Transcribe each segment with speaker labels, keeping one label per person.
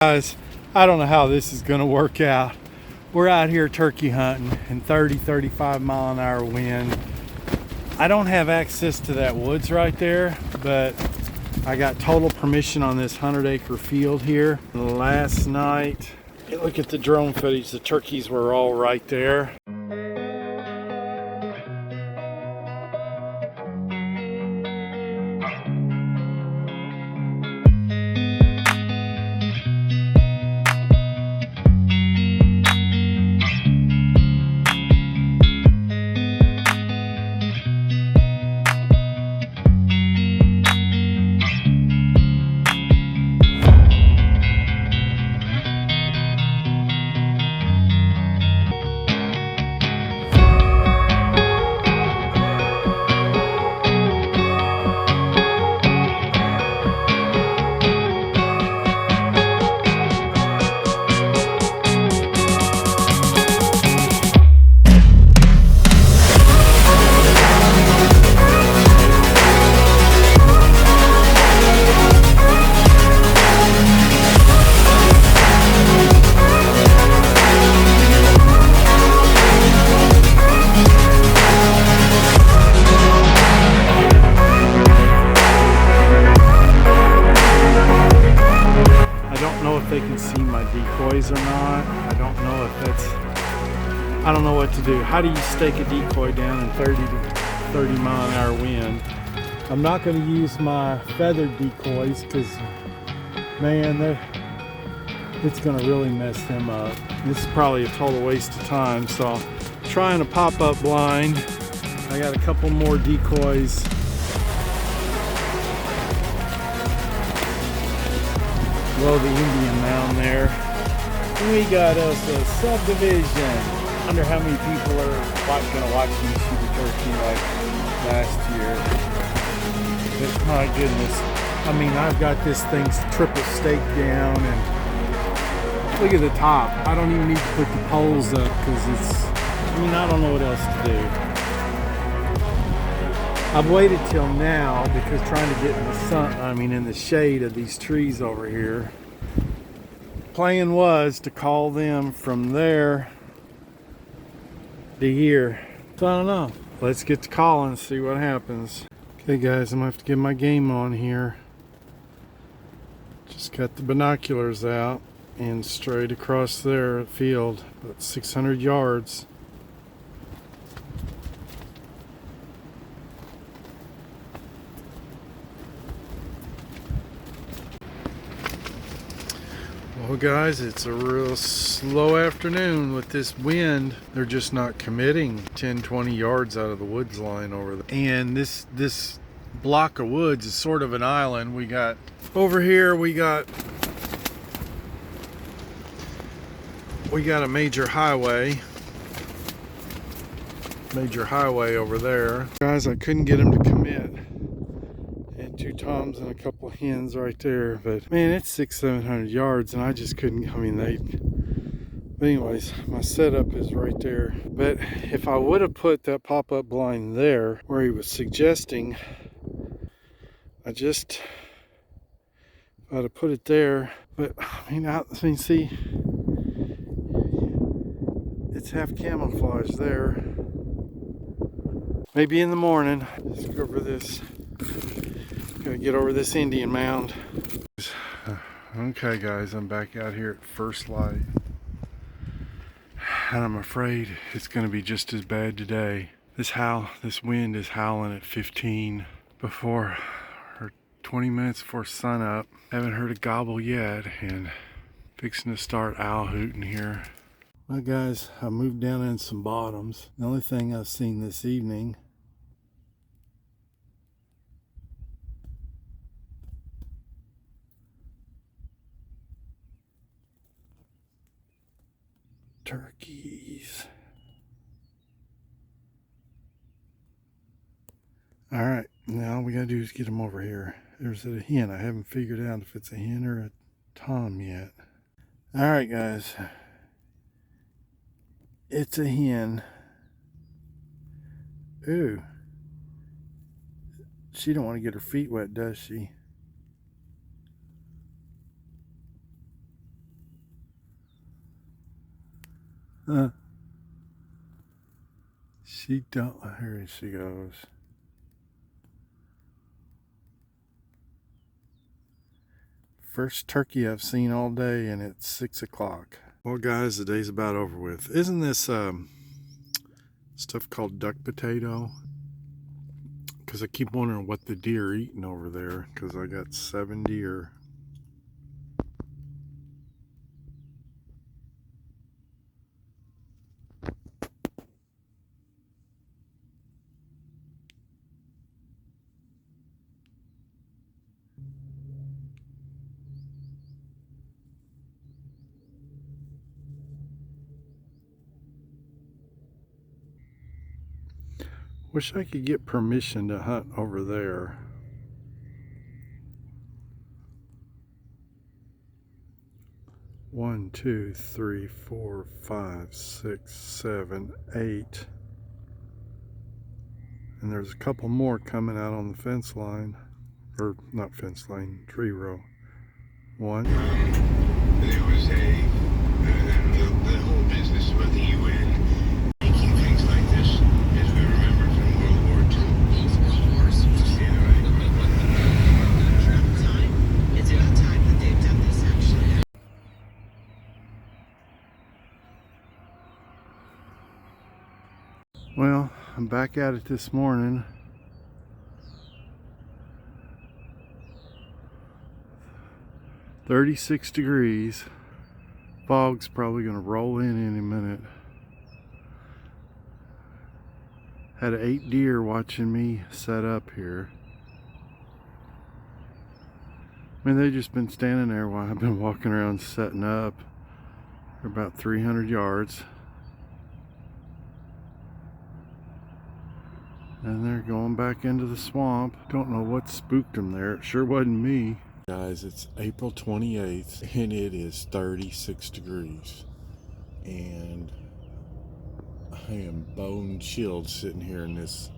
Speaker 1: Guys, I don't know how this is going to work out. We're out here turkey hunting in 35 mile an hour wind. I don't have access to that woods right there, but I got total permission on this 100-acre field here. Last night, look at the drone footage, the turkeys were all right there. They can see my decoys or not. I don't know if that's, I don't know what to do. How do you stake a decoy down in 30 mile an hour wind? I'm not going to use my feathered decoys because, man, it's going to really mess them up. This is probably a total waste of time. So trying a pop-up blind. I got a couple more decoys. Below the Indian mound there. We got us a subdivision. I wonder how many people are going to watch me shoot a turkey like last year. But my goodness. I mean, I've got this thing triple staked down and look at the top. I don't even need to put the poles up because it's, I mean, I don't know what else to do. I've waited till now because trying to get in the sun, I mean in the shade of these trees over here. Plan was to call them from there to here. So I don't know. Let's get to calling and see what happens. Okay guys, I'm gonna have to get my game on here. Just got the binoculars out and straight across there field, about 600 yards. Well guys, it's a real slow afternoon with this wind. They're just not committing 10-20 yards out of the woods line over there. And this block of woods is sort of an island. We got over here, we got a major highway over there. Guys, I couldn't get them to commit. And 2 toms and a couple of hens right there, but man, it's 600-700 yards and I just couldn't, I mean, but anyways, my setup is right there. But if I would have put that pop-up blind there where he was suggesting, if I'd have put it there, but I mean, see, it's half camouflage there. Maybe in the morning. Let's go over this. Gotta get over this Indian mound. Okay guys, I'm back out here at first light. And I'm afraid it's gonna be just as bad today. This wind is howling at 15 or 20 minutes before sun up. Haven't heard a gobble yet and fixing to start owl hooting here. Well guys, I moved down in some bottoms. The only thing I've seen this evening turkeys. All right, now all we gotta do is get them over here. There's a hen. I haven't figured out if it's a hen or a tom yet. All right, guys. It's a hen. Ooh. She don't want to get her feet wet, does she? She don't. Here she goes. First turkey I've seen all day, and it's 6 o'clock. Well, guys, the day's about over with. Isn't this stuff called duck potato? Because I keep wondering what the deer are eating over there, because I got 7 deer. Wish I could get permission to hunt over there. One, two, three, 4, 5, 6, 7, 8. And there's a couple more coming out on the fence line. Or not fence line, tree row. One.
Speaker 2: There was the whole business about the UN making things like this, as we remember from World War II. Both World Wars. Yeah, right. Travel time? It's about time that they've done this, actually.
Speaker 1: Well, I'm back at it this morning. "36 degrees. Fog's probably going to roll in any minute. Had 8 deer watching me set up here. I mean, they've just been standing there while I've been walking around setting up. They're about 300 yards. And they're going back into the swamp. Don't know what spooked them there. It sure wasn't me. Guys, it's April 28th and it is 36 degrees. And I am bone chilled sitting here in this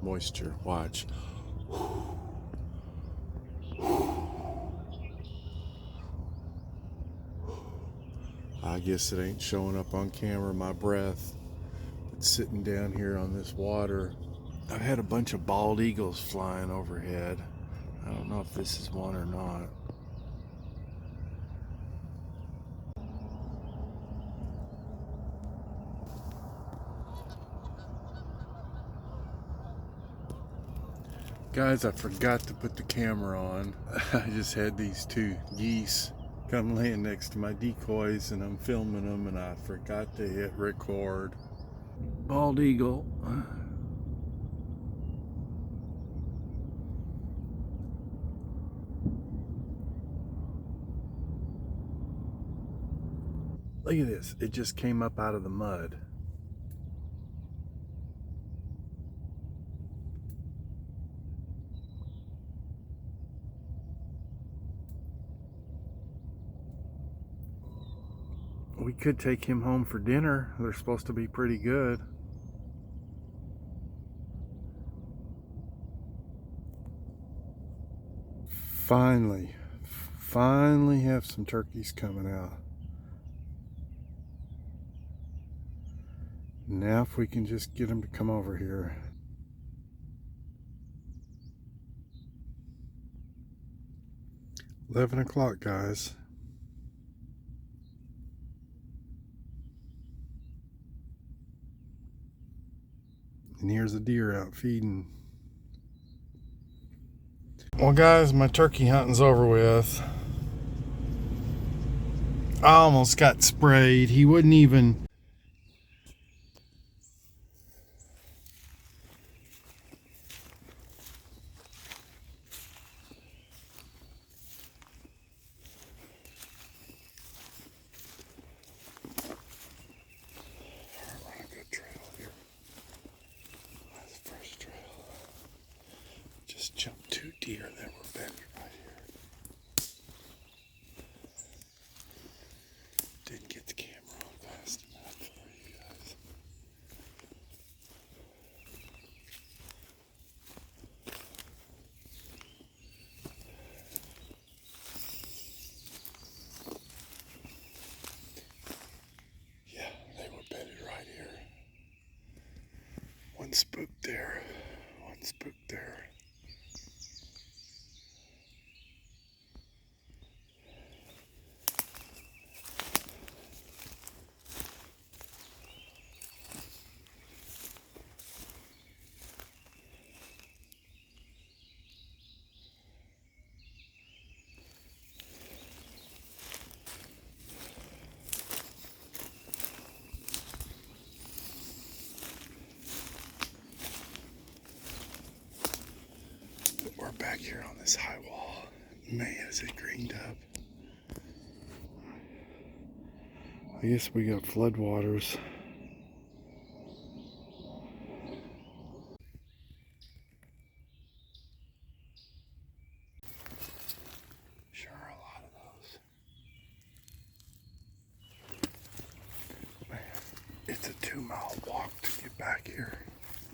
Speaker 1: moisture. Watch. I guess it ain't showing up on camera, my breath. It's sitting down here on this water. I've had a bunch of bald eagles flying overhead. I don't know if this is one or not. Guys, I forgot to put the camera on. I just had these 2 geese come laying next to my decoys and I'm filming them and I forgot to hit record. Bald eagle. Look at this. It just came up out of the mud. We could take him home for dinner. They're supposed to be pretty good. Finally have some turkeys coming out. Now if we can just get them to come over here. "11 o'clock, guys. And here's a deer out feeding. Well, guys, my turkey hunting's over with. I almost got sprayed. He wouldn't even... Just jumped 2 deer that were bedded right here. Didn't get the camera on fast enough for you guys. Yeah, spook there. One spook there. We're back here on this high wall. Man, is it greened up. I guess we got floodwaters. Sure are a lot of those. Man, it's a 2-mile walk to get back here.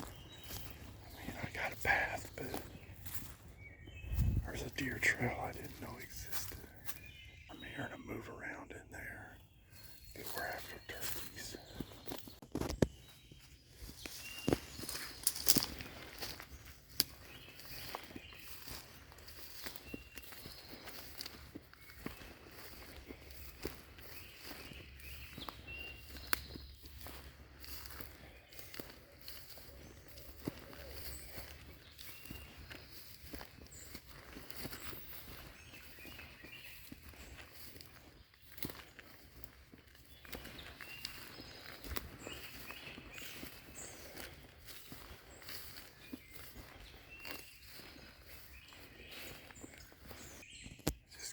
Speaker 1: I mean, I got a path, but there's a deer trail I didn't know existed. I'm hearing them move around in there. But we're after turkeys.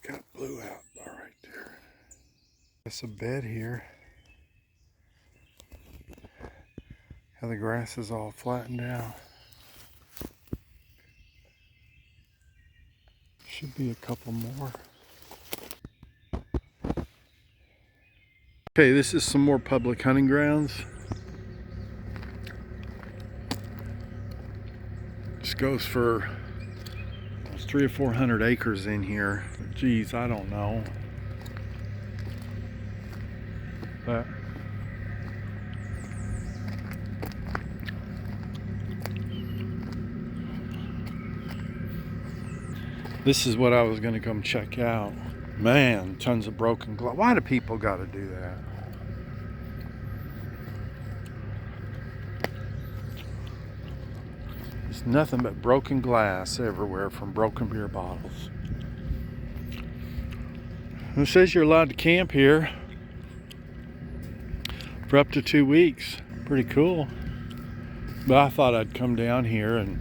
Speaker 1: Got blue out right there. There's a bed here. How the grass is all flattened out. Should be a couple more. Okay, this is some more public hunting grounds. This goes for 300 or 400 acres in here. Geez, I don't know. But this is what I was gonna come check out. Man, tons of broken glass. Why do people gotta do that? There's nothing but broken glass everywhere from broken beer bottles. It says you're allowed to camp here for up to 2 weeks. Pretty cool. But I thought I'd come down here and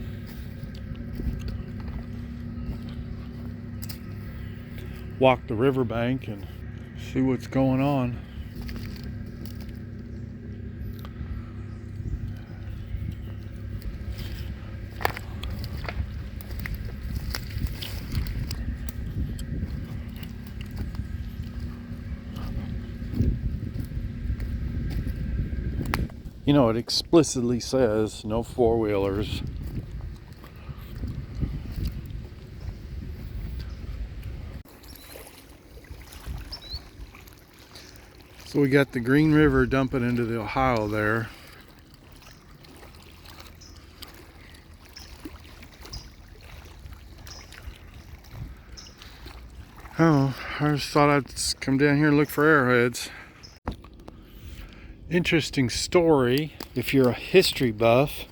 Speaker 1: walk the riverbank and see what's going on. You know, it explicitly says no four-wheelers. So we got the Green River dumping into the Ohio there. Oh, I just thought I'd come down here and look for arrowheads. Interesting story, if you're a history buff.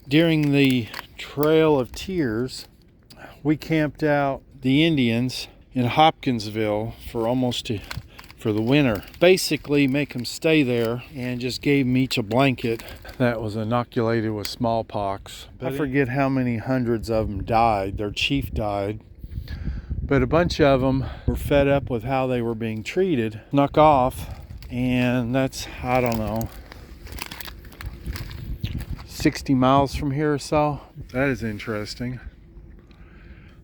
Speaker 1: During the Trail of Tears, we camped out the Indians in Hopkinsville for the winter. Basically make them stay there, and just gave them each a blanket that was inoculated with smallpox. I forget how many hundreds of them died. Their chief died. But a bunch of them were fed up with how they were being treated, snuck off. And that's, I don't know, 60 miles from here or so. That is interesting.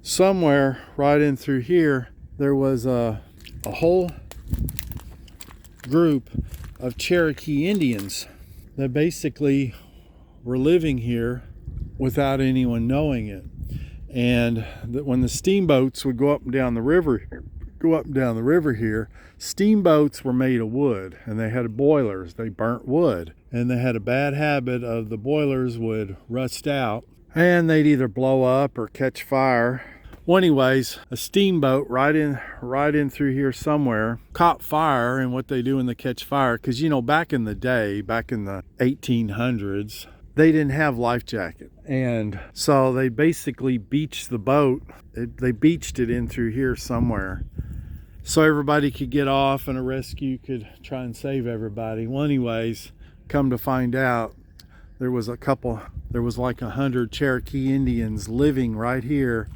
Speaker 1: Somewhere right in through here, there was a whole group of Cherokee Indians that basically were living here without anyone knowing it. And that when the steamboats would go up and down the river here, steamboats were made of wood, and they had boilers. They burnt wood, and they had a bad habit of the boilers would rust out and they'd either blow up or catch fire. Well, anyways, a steamboat right in through here somewhere caught fire. And what they do when they catch fire, because you know, back in the day, back in the 1800s, they didn't have life jacket, and so they basically beached the boat. They beached it in through here somewhere so everybody could get off and a rescue could try and save everybody. Well, anyways, come to find out, there was like 100 Cherokee Indians living right here,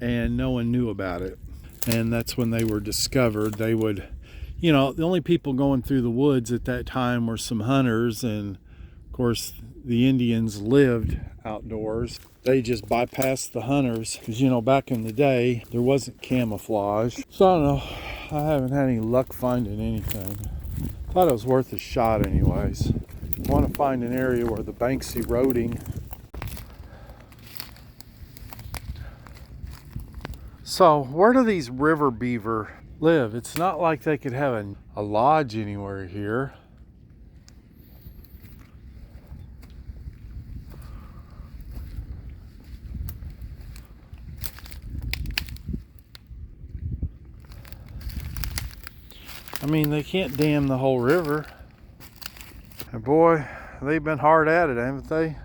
Speaker 1: and no one knew about it. And that's when they were discovered. They would, you know, the only people going through the woods at that time were some hunters, and of course the Indians lived outdoors. They just bypassed the hunters because, you know, back in the day there wasn't camouflage. So I don't know, I haven't had any luck finding anything. Thought it was worth a shot anyways. I want to find an area where the bank's eroding. So where do these river beaver live? It's not like they could have a lodge anywhere here. I mean, they can't dam the whole river. And boy, they've been hard at it, haven't they?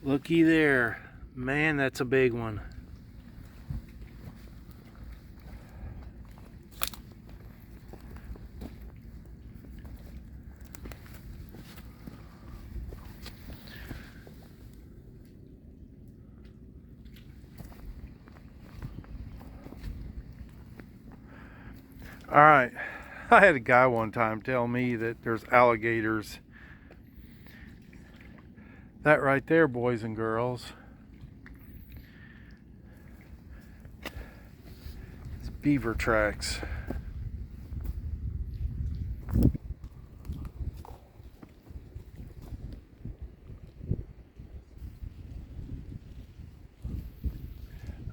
Speaker 1: Looky there. Man, that's a big one. All right, I had a guy one time tell me that there's alligators. That right there, boys and girls, it's beaver tracks.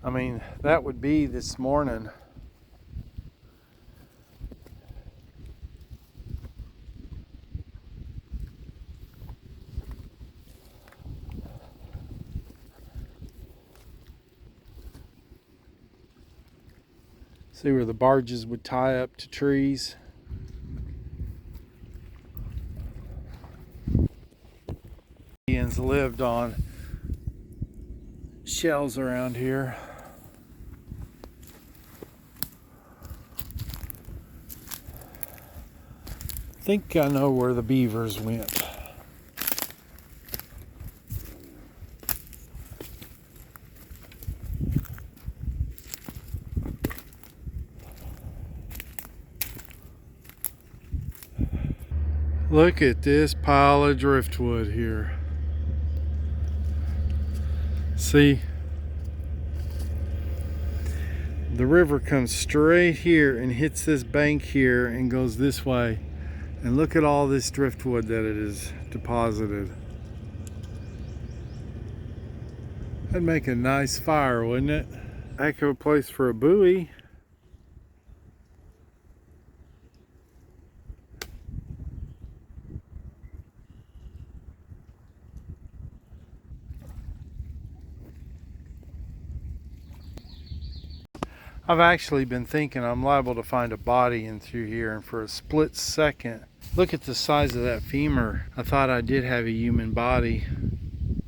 Speaker 1: I mean, that would be this morning. See where the barges would tie up to trees. Indians lived on shells around here. I think I know where the beavers went. Look at this pile of driftwood here. See? The river comes straight here and hits this bank here and goes this way. And look at all this driftwood that it is deposited. That'd make a nice fire, wouldn't it? Heck of a place for a buoy. I've actually been thinking I'm liable to find a body in through here, and for a split second, look at the size of that femur. I thought I did have a human body.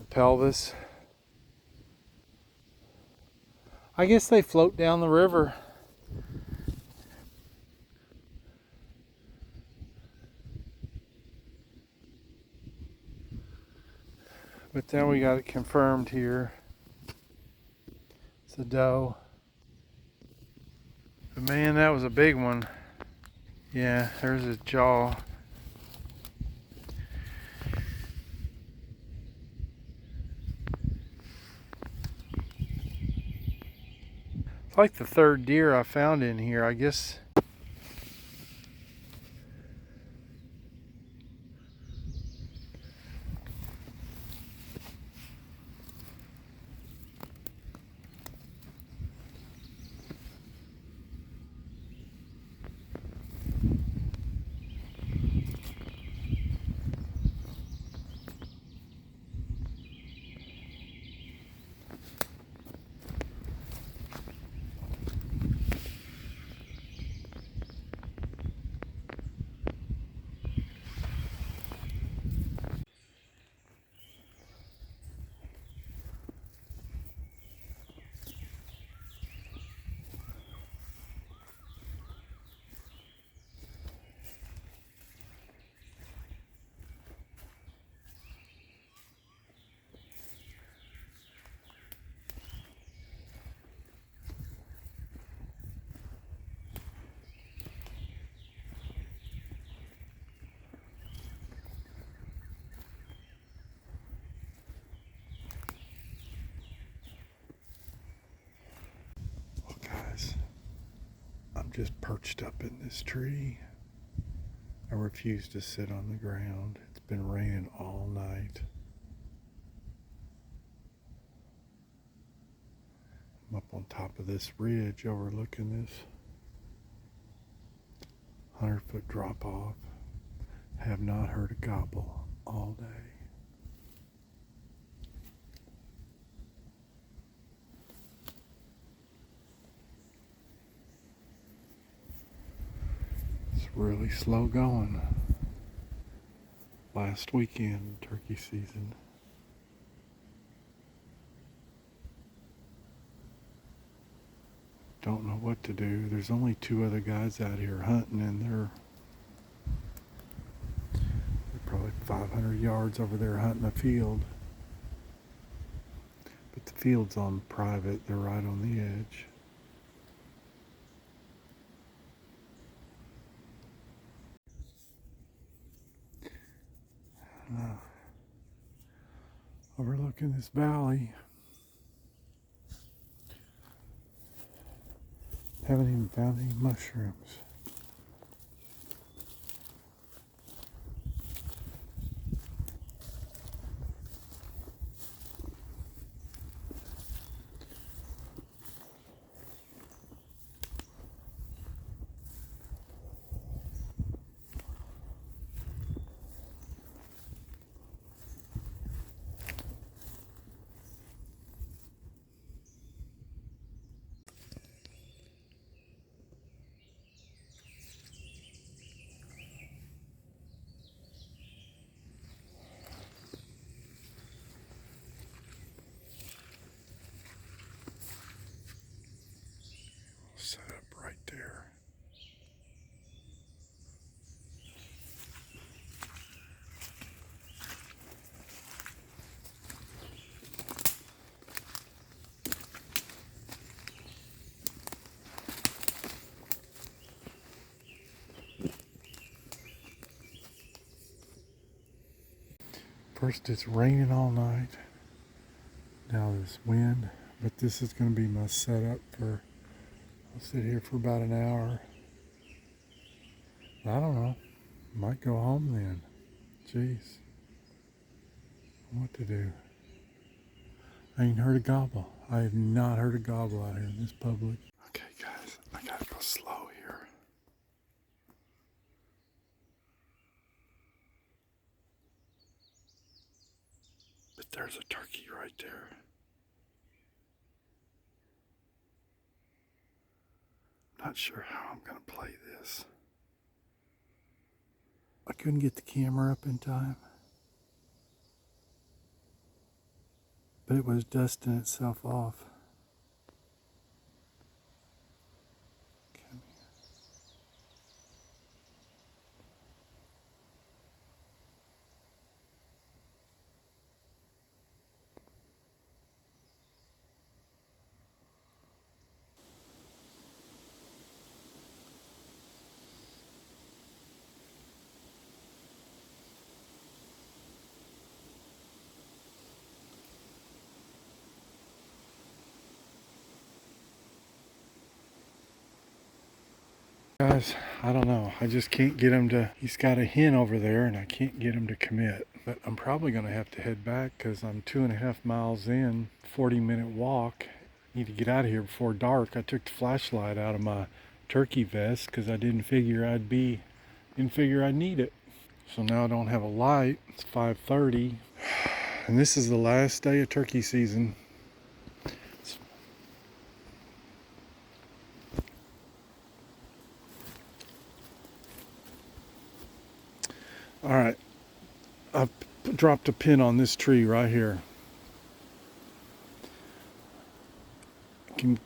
Speaker 1: Pelvis. I guess they float down the river. But then we got it confirmed here. It's a doe. But man, that was a big one. Yeah, there's his jaw. It's like the third deer I found in here, I guess. I'm just perched up in this tree. I refuse to sit on the ground. It's been raining all night. I'm up on top of this ridge overlooking this 100-foot drop off. Have not heard a gobble all day. It's really slow going. Last weekend, turkey season. Don't know what to do. There's only 2 other guys out here hunting, and they're probably 500 yards over there hunting a field. But the field's on private. They're right on the edge. Overlooking this valley. Haven't even found any mushrooms. Set up right there. First it's raining all night. Now this wind, but this is going to be my setup for, I'll sit here for about an hour. I don't know, might go home then. Jeez, what to do? I ain't heard a gobble. I have not heard a gobble out here in this public. Okay guys, I gotta go slow here. But there's a turkey right there. Not sure how I'm gonna play this. I couldn't get the camera up in time, but it was dusting itself off. Guys, I don't know. I just can't get him to, he's got a hen over there and I can't get him to commit. But I'm probably going to have to head back because I'm 2.5 miles in, 40-minute walk. Need to get out of here before dark. I took the flashlight out of my turkey vest because I didn't figure I'd need it. So now I don't have a light. It's 5:30. And this is the last day of turkey season. All right, I've dropped a pin on this tree right here. I can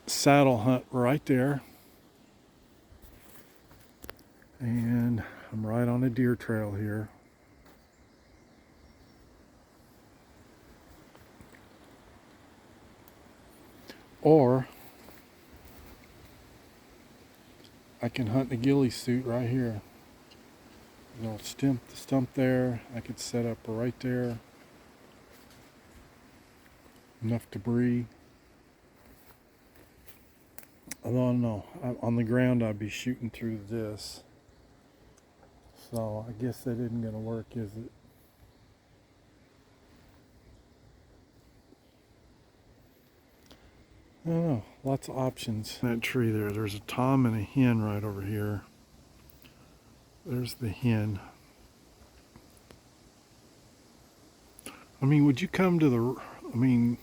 Speaker 1: saddle hunt right there. And I'm right on a deer trail here. Or I can hunt the ghillie suit right here. Little stump there. I could set up right there. Enough debris. I don't know. On the ground, I'd be shooting through this. So I guess that isn't going to work, is it? I don't know. Lots of options. That tree there, there's a tom and a hen right over here. There's the hen. I mean, would you come to the, I mean,